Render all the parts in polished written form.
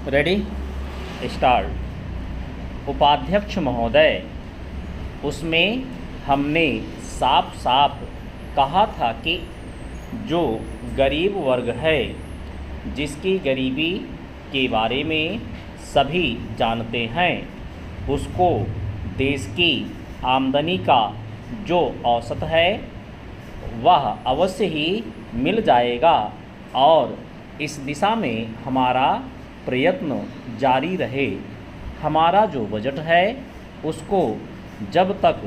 Ready start. उपाध्यक्ष महोदय, उसमें हमने साफ साफ कहा था कि जो गरीब वर्ग है, जिसकी गरीबी के बारे में सभी जानते हैं, उसको देश की आमदनी का जो औसत है वह अवश्य ही मिल जाएगा और इस दिशा में हमारा प्रयत्न जारी रहे। हमारा जो बजट है उसको जब तक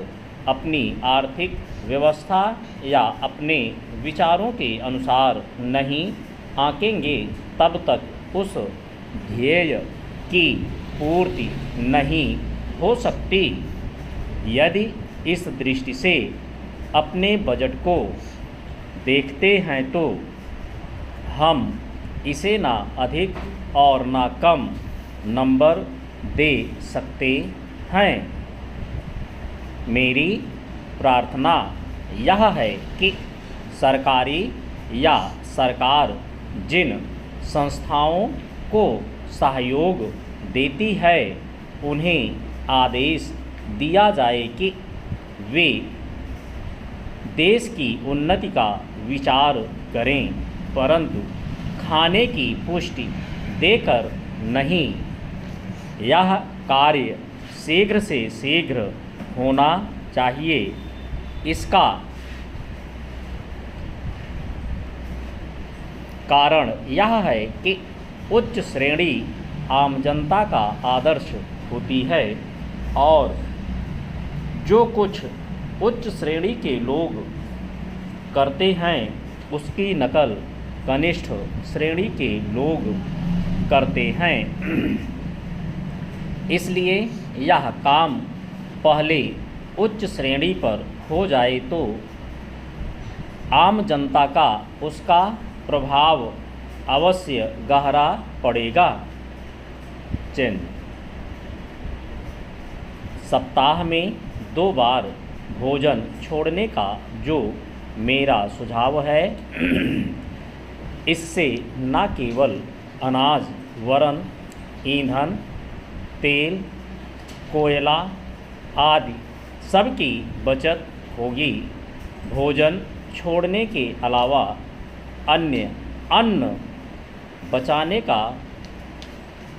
अपनी आर्थिक व्यवस्था या अपने विचारों के अनुसार नहीं आंकेंगे तब तक उस ध्येय की पूर्ति नहीं हो सकती। यदि इस दृष्टि से अपने बजट को देखते हैं तो हम इसे ना अधिक और ना कम नंबर दे सकते हैं। मेरी प्रार्थना यह है कि सरकारी या सरकार जिन संस्थाओं को सहयोग देती है उन्हें आदेश दिया जाए कि वे देश की उन्नति का विचार करें, परंतु खाने की पुष्टि देकर नहीं। यह कार्य शीघ्र से शीघ्र होना चाहिए। इसका कारण यह है कि उच्च श्रेणी आम जनता का आदर्श होती है और जो कुछ उच्च श्रेणी के लोग करते हैं उसकी नकल कनिष्ठ श्रेणी के लोग करते हैं। इसलिए यह काम पहले उच्च श्रेणी पर हो जाए तो आम जनता का उसका प्रभाव अवश्य गहरा पड़ेगा। चिन्ह सप्ताह में 2 बार भोजन छोड़ने का जो मेरा सुझाव है, इससे न केवल अनाज वरन ईंधन, तेल, कोयला आदि सबकी बचत होगी। भोजन छोड़ने के अलावा अन्य अन्न बचाने का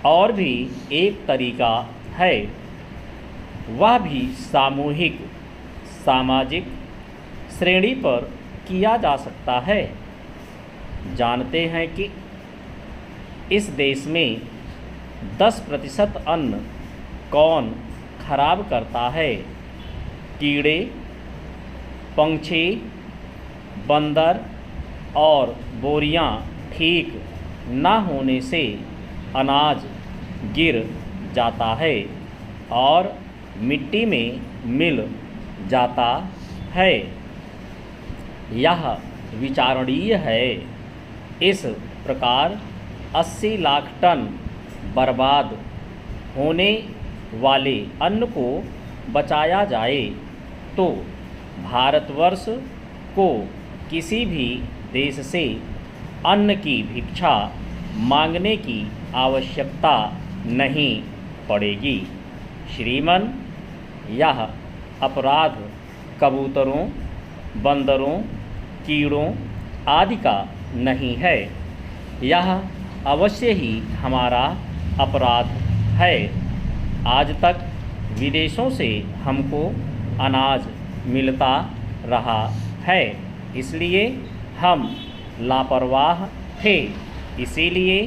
और भी एक तरीका है, वह भी सामूहिक सामाजिक श्रेणी पर किया जा सकता है। जानते हैं कि इस देश में 10% अन्न कौन खराब करता है? कीड़े, पंछी, बंदर और बोरियां ठीक न होने से अनाज गिर जाता है और मिट्टी में मिल जाता है। यह विचारणीय है। इस प्रकार 80 लाख टन बर्बाद होने वाले अन्न को बचाया जाए तो भारतवर्ष को किसी भी देश से अन्न की भिक्षा मांगने की आवश्यकता नहीं पड़ेगी। श्रीमन, यह अपराध कबूतरों, बंदरों, कीड़ों आदि का नहीं है। यह अवश्य ही हमारा अपराध है। आज तक विदेशों से हमको अनाज मिलता रहा है, इसलिए हम लापरवाह थे, इसीलिए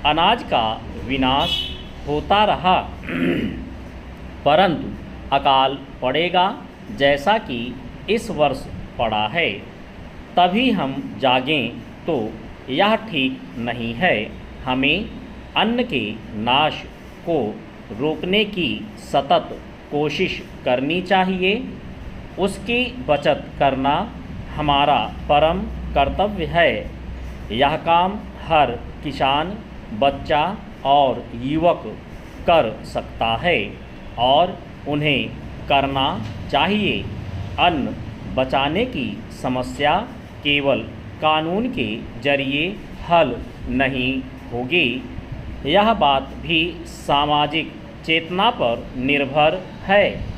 अनाज का विनाश होता रहा। परंतु अकाल पड़ेगा जैसा कि इस वर्ष पड़ा है, तभी हम जागें तो यह ठीक नहीं है। हमें अन्न के नाश को रोकने की सतत कोशिश करनी चाहिए। उसकी बचत करना हमारा परम कर्तव्य है। यह काम हर किसान, बच्चा और युवक कर सकता है और उन्हें करना चाहिए। अन्न बचाने की समस्या केवल कानून के जरिए हल नहीं होगी, यह बात भी सामाजिक चेतना पर निर्भर है।